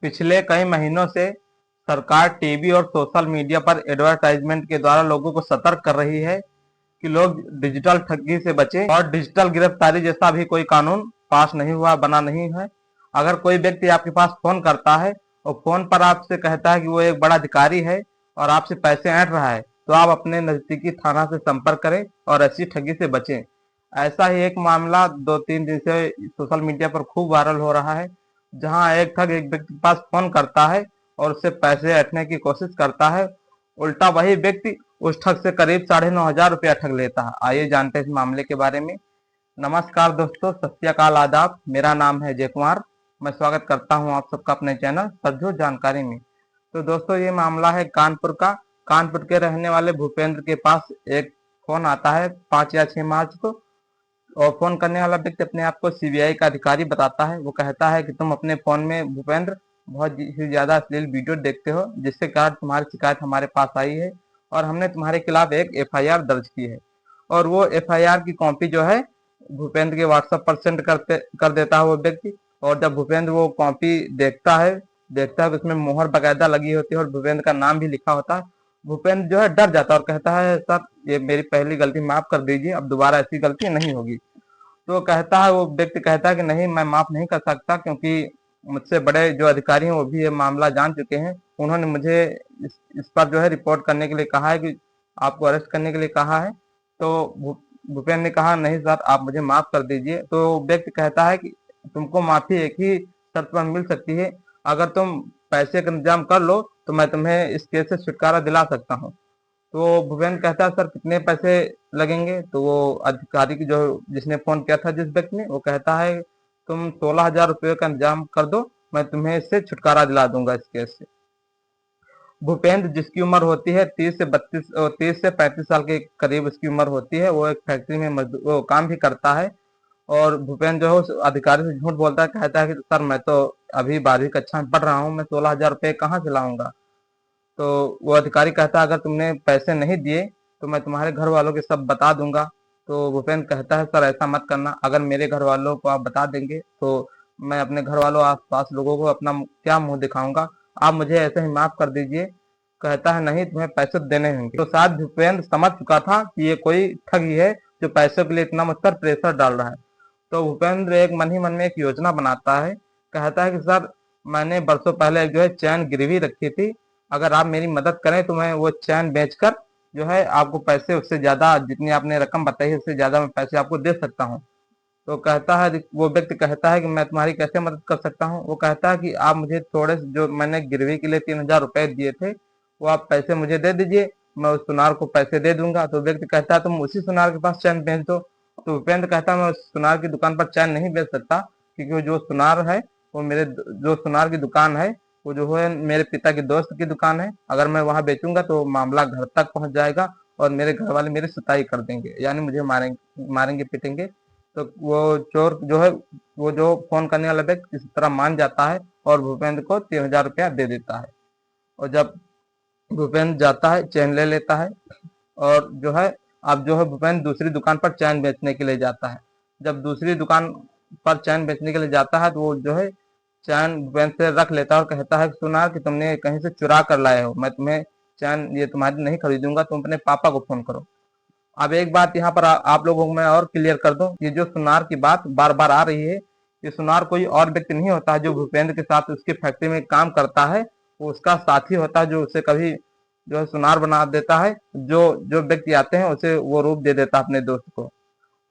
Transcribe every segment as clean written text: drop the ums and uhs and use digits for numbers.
पिछले कई महीनों से सरकार टीवी और सोशल मीडिया पर एडवर्टाइजमेंट के द्वारा लोगों को सतर्क कर रही है कि लोग डिजिटल ठगी से बचें और डिजिटल गिरफ्तारी जैसा भी कोई कानून पास नहीं हुआ, बना नहीं है। अगर कोई व्यक्ति आपके पास फोन करता है और फोन पर आपसे कहता है कि वो एक बड़ा अधिकारी है और आपसे पैसे ऐंठ रहा है, तो आप अपने नजदीकी थाना से संपर्क करें और ऐसी ठगी से बचें। ऐसा ही एक मामला 2-3 दिन से सोशल मीडिया पर खूब वायरल हो रहा है, जहां एक ठग एक व्यक्ति के पास फोन करता है और उससे पैसे ऐंठने की कोशिश करता है। उल्टा वही व्यक्ति उस ठग से करीब 9,500 रुपया ठग लेता है। आइए जानते हैं इस मामले के बारे में। नमस्कार दोस्तों, सत श्री अकाल, आदाब। मेरा नाम है जय कुमार। मैं स्वागत करता हूं आप सबका अपने चैनल सचो जानकारी में। तो दोस्तों, ये मामला है कानपुर का। कानपुर के रहने वाले भूपेंद्र के पास एक फोन आता है 5 या 6 मार्च को, और फोन करने वाला व्यक्ति अपने आप को सीबीआई का अधिकारी बताता है। वो कहता है कि तुम अपने फोन में भूपेंद्र बहुत ही ज्यादा अश्लील वीडियो देखते हो, जिसके कारण तुम्हारी शिकायत हमारे पास आई है और हमने तुम्हारे खिलाफ एक एफआईआर दर्ज की है। और वो एफआईआर की कॉपी जो है भूपेंद्र के व्हाट्सएप पर सेंड कर देता है वो व्यक्ति। और जब भूपेंद्र वो कॉपी देखता है तो उसमें मोहर बकायदा लगी होती है और भूपेंद्र का नाम भी लिखा होता है। भूपेंद्र जो है डर जाता है और कहता है, सर ये मेरी पहली गलती, माफ कर दीजिए, अब दोबारा ऐसी गलती नहीं होगी। तो कहता है, वो व्यक्ति कहता है कि नहीं, मैं माफ नहीं कर सकता, क्योंकि मुझसे बड़े जो अधिकारी हैं वो भी ये मामला जान चुके हैं। उन्होंने मुझे इस पर जो है रिपोर्ट करने के लिए कहा है, कि आपको अरेस्ट करने के लिए कहा है। तो भूपेंद्र ने कहा, नहीं सर, आप मुझे माफ कर दीजिए। तो व्यक्ति कहता है कि तुमको माफी एक ही शर्त पर मिल सकती है, अगर तुम पैसे का इंतजाम कर लो तो मैं तुम्हें इस केस से छुटकारा दिला सकता हूँ। तो भूपेंद्र कहता है, सर कितने पैसे लगेंगे? तो वो अधिकारी की जो जिसने फोन किया था, जिस व्यक्ति ने, वो कहता है, तुम 16,000 रुपये का इंतजाम कर दो, मैं तुम्हें इससे छुटकारा दिला दूंगा इस केस से। भूपेंद्र, जिसकी उम्र होती है 30 से 35 साल के करीब उसकी उम्र होती है, वो एक फैक्ट्री में वो काम भी करता है। और भूपेंद्र जो है उस अधिकारी से झूठ बोलता है, कहता है कि सर मैं तो अभी 12वीं कक्षा में पढ़ रहा हूँ, मैं 16,000 रुपये कहाँ से लाऊंगा? तो वो अधिकारी कहता है, अगर तुमने पैसे नहीं दिए तो मैं तुम्हारे घर वालों के सब बता दूंगा। तो भूपेंद्र कहता है, सर ऐसा मत करना, अगर मेरे घर वालों को आप बता देंगे तो मैं अपने घर वालों, आस पास लोगों को अपना क्या मुंह दिखाऊंगा, आप मुझे ऐसे ही माफ कर दीजिए। कहता है, नहीं, तुम्हें पैसे देने होंगे। तो शायद भूपेंद्र समझ चुका था कि ये कोई ठगी है जो पैसों के लिए इतना मुझ पर प्रेशर डाल रहा है। तो भूपेंद्र एक मन ही मन में एक योजना बनाता है। कहता है कि सर, मैंने बरसों पहले जो है चैन गिरवी रखी थी, अगर आप मेरी मदद करें तो मैं वो चैन बेचकर जो है आपको पैसे, उससे ज्यादा, जितनी आपने रकम बताई है उससे ज्यादा मैं पैसे आपको दे सकता हूँ। तो कहता है, वो व्यक्ति कहता है कि मैं तुम्हारी कैसे मदद कर सकता हूँ? वो कहता है कि आप मुझे थोड़े से, जो मैंने गिरवी के लिए 3,000 रुपए दिए थे, वो आप पैसे मुझे दे दीजिए, मैं उस सुनार को पैसे दे दूंगा। तो व्यक्ति कहता है, तुम उसी सुनार के पास चैन बेच दो। तो भूपेंद्र कहता है, मैं उस सुनार की दुकान पर चैन नहीं बेच सकता, क्योंकि वो जो सुनार है, वो मेरे जो सुनार की दुकान है, वो जो है मेरे पिता के दोस्त की दुकान है। अगर मैं वहां बेचूंगा तो मामला घर तक पहुंच जाएगा और मेरे घर वाले मेरी सुताई कर देंगे, यानी मुझे मारेंगे पीटेंगे। तो वो चोर जो है, वो जो फोन करने वाला व्यक्ति इस तरह मान जाता है और भूपेंद्र को 3,000 रुपया दे देता है। और जब भूपेंद्र जाता है, चैन ले लेता है, और जो है, अब जो है भूपेंद्र दूसरी दुकान पर चैन बेचने के लिए जाता है। जब दूसरी दुकान पर चैन बेचने के लिए जाता है, तो वो जो है चैन भूपेंद्र से रख लेता है और कहता है, सुना कि तुमने कहीं से चुरा कर लाए हो, मैं तुम्हें चैन ये तुम्हारी नहीं खरीदूंगा, तुम अपने पापा को फोन करो। अब एक बात यहाँ पर आप लोगों को मैं और क्लियर कर दूं, ये जो सुनार की बात बार बार आ रही है, ये सुनार कोई और व्यक्ति नहीं होता है जो भूपेंद्र के साथ उसकी फैक्ट्री में काम करता है। वो उसका साथी होता है, जो उसे कभी जो है सुनार बना देता है। जो जो व्यक्ति आते हैं उसे वो रूप दे देता है अपने दोस्त को,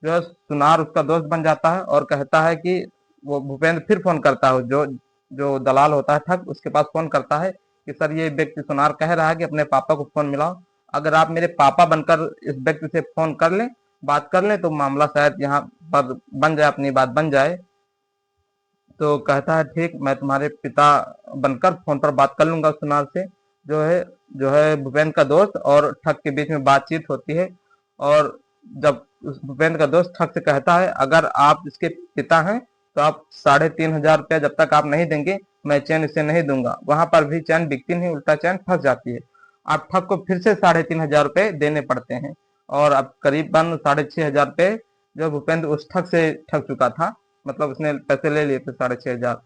जो है सुनार उसका दोस्त बन जाता है। और कहता है कि वो भूपेंद्र फिर फोन करता है, जो जो दलाल होता है ठग, उसके पास फोन करता है कि सर, ये व्यक्ति सुनार कह रहा है कि अपने पापा को फोन मिलाओ, अगर आप मेरे पापा बनकर इस व्यक्ति से फोन कर लें, बात कर लें, तो मामला शायद यहाँ पर बन जाए, अपनी बात बन जाए। तो कहता है, ठीक, मैं तुम्हारे पिता बनकर फोन पर बात कर लूंगा सुनार से। जो है भूपेंद्र का दोस्त और ठग के बीच में बातचीत होती है। और जब उस भूपेंद्र का दोस्त ठग से कहता है, अगर आप इसके पिता हैं तो आप 3,500 रुपया जब तक आप नहीं देंगे, मैं चैन इसे नहीं दूंगा। वहां पर भी चैन बिकती नहीं, उल्टा चैन फंस जाती है। आप ठग को फिर से 3,500 रुपये देने पड़ते हैं। और अब करीबन 6,500 रुपये जो भूपेंद्र उस ठग से ठग चुका था, मतलब उसने पैसे ले लिए थे 6,500।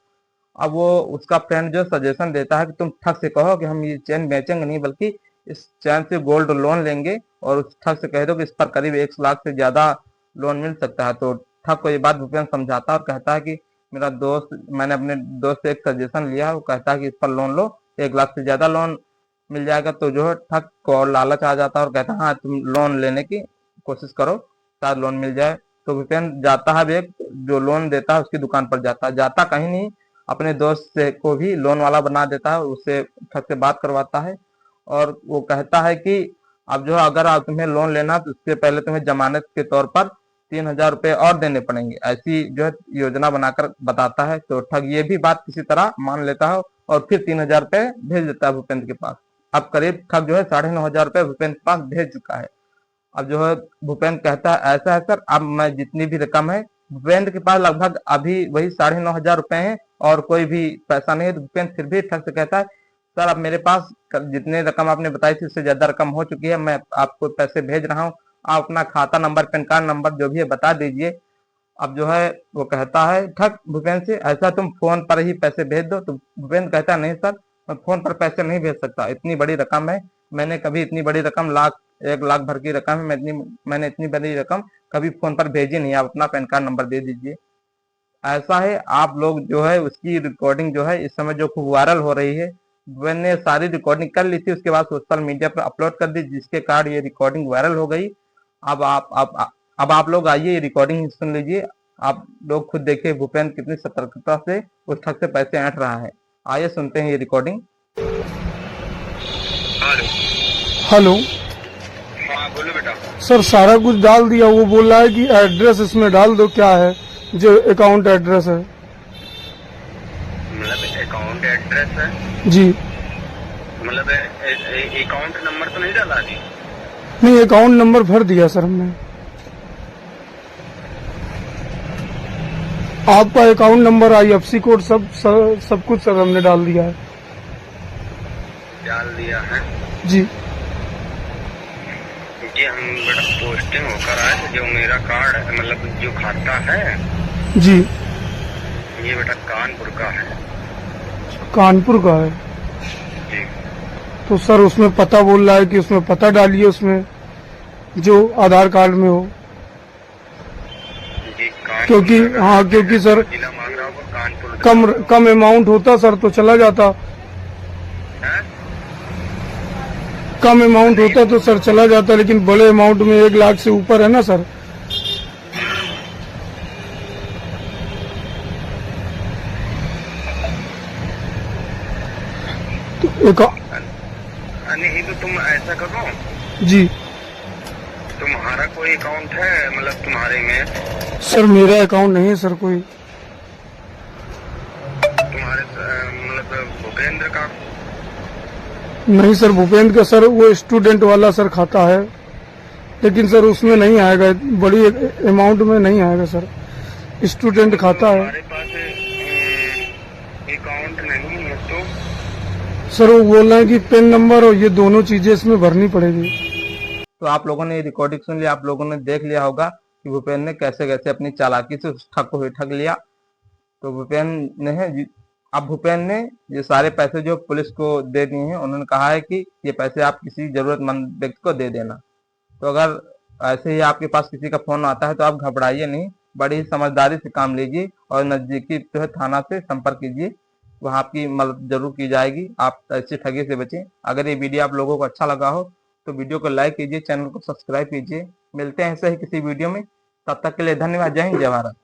अब वो उसका फ्रेंड जो सजेशन देता है कि तुम ठग से कहो कि हम ये चेन बेचेंगे नहीं, बल्कि इस चैन से गोल्ड लोन लेंगे, और उस ठग से कह दो कि इस पर करीब 1 लाख से ज्यादा लोन मिल सकता है। तो ठग को ये बात भूपेंद्र समझाता है और कहता है कि मेरा दोस्त, मैंने अपने दोस्त से एक सजेशन लिया है, वो कहता है कि इस पर लोन लो, 1 लाख से ज्यादा लोन मिल जाएगा। तो जो है ठग को और लालच आ जाता है और कहता है हाँ तुम लोन लेने की कोशिश करो, शायद लोन मिल जाए। तो भूपेंद्र जाता है, एक जो लोन देता है उसकी दुकान पर जाता है, जाता कहीं नहीं, अपने दोस्त से को भी लोन वाला बना देता है, उससे ठग से बात करवाता है। और वो कहता है कि अब जो है अगर आप तुम्हें लोन लेना तो उसके पहले तुम्हें जमानत के तौर पर 3,000 रुपये और देने पड़ेंगे, ऐसी जो है योजना बनाकर बताता है। तो ठग ये भी बात किसी तरह मान लेता है और फिर 3,000 रुपये भेज देता है भूपेंद्र के पास। अब करीब ठग जो है 9,500 रुपये भूपेंद्र के पास भेज चुका है। अब जो है भूपेंद्र कहता है ऐसा है सर, अब मैं जितनी भी रकम है, भूपेंद्र के पास लगभग अभी वही 9,500 रुपये है और कोई भी पैसा नहीं है। तो भूपेंद्र फिर भी ठग से कहता है सर अब मेरे पास जितने रकम आपने बताई थी उससे ज्यादा रकम हो चुकी है, मैं आपको पैसे भेज रहा हूँ, आप अपना खाता नंबर, पैन कार्ड नंबर जो भी है बता दीजिए। अब जो है वो कहता है ठग भूपेंद्र से ऐसा तुम फोन पर ही पैसे भेज दो। तो भूपेंद्र कहता है नहीं सर, मैं फोन पर पैसे नहीं भेज सकता, इतनी बड़ी रकम है, मैंने कभी इतनी बड़ी रकम 1 लाख भर की रकम है, मैंने इतनी बड़ी रकम कभी फोन पर भेजी नहीं, आप अपना पैन कार्ड नंबर दे दीजिए। ऐसा है, आप लोग जो है उसकी रिकॉर्डिंग जो है इस समय जो खूब वायरल हो रही है, मैंने सारी रिकॉर्डिंग कर ली थी, उसके बाद सोशल मीडिया पर अपलोड कर दी, जिसके कारण ये रिकॉर्डिंग वायरल हो गई। अब आप लोग आइए ये रिकॉर्डिंग सुन लीजिए, आप लोग खुद देखिए भूपेंद्र कितनी सतर्कता से उस ठग से पैसे ऐंठ रहा है। आइए सुनते हैं ये रिकॉर्डिंग। हेलो। हाँ बोलो बेटा। सर सारा कुछ डाल दिया, वो बोल रहा है कि एड्रेस इसमें डाल दो, क्या है जो अकाउंट एड्रेस है? मतलब अकाउंट एड्रेस है जी। मतलब अकाउंट नंबर तो नहीं डाला जी? नहीं, अकाउंट नंबर भर दिया सर हमने। आपका अकाउंट नंबर, IFSC कोड सब कुछ सर हमने डाल दिया है। डाल दिया है जी। जी हम बेटा पोस्टिंग होकर आए थे, जो मेरा कार्ड मतलब जो खाता है जी। ये बेटा कानपुर का है। कानपुर का है? जी। तो सर उसमें पता बोल रहा है कि उसमें पता डालिए, उसमें जो आधार कार्ड में हो। जी क्योंकि हाँ, क्योंकि सर जिला मांग रहा होगा कानपुर। कम अमाउंट होता सर तो चला जाता, है? कम अमाउंट होता तो सर चला जाता, लेकिन बड़े अमाउंट में 1 लाख से ऊपर है ना सर। तो नहीं तो तुम ऐसा करो जी। तुम्हारा कोई अकाउंट है मतलब तुम्हारे में? सर मेरा अकाउंट नहीं है सर कोई। तुम्हारे मतलब भूपेंद्र का? नहीं सर, भूपेंद्र का सर वो स्टूडेंट वाला सर खाता है, लेकिन सर उसमें नहीं आएगा, बड़ी अमाउंट में नहीं आएगा सर, स्टूडेंट खाता है। हमारे पास अकाउंट नहीं है तो? सर वो बोल रहे हैं कि पेन नंबर और ये दोनों चीजें इसमें भरनी पड़ेगी। तो आप लोगों ने ये रिकॉर्डिंग सुन लिया, आप लोगों ने देख लिया होगा कि भूपेंद्र ने कैसे कैसे अपनी चालाकी से उस ठग को ही ठग लिया। तो भूपेंद्र ने अब भूपेंद्र ने ये सारे पैसे जो पुलिस को दे दिए हैं, उन्होंने कहा है कि ये पैसे आप किसी जरूरतमंद व्यक्ति को दे देना। तो अगर ऐसे ही आपके पास किसी का फोन आता है तो आप घबराइए नहीं, बड़ी ही समझदारी से काम लीजिए और नजदीकी जो है थाना से संपर्क कीजिए, वहाँ आपकी मदद जरूर की जाएगी, आप ऐसी ठगी से बचें। अगर ये वीडियो आप लोगों को अच्छा लगा हो तो वीडियो को लाइक कीजिए, चैनल को सब्सक्राइब कीजिए। मिलते हैं ऐसे ही किसी वीडियो में, तब तक के लिए धन्यवाद। जय हिंद, जय भारत।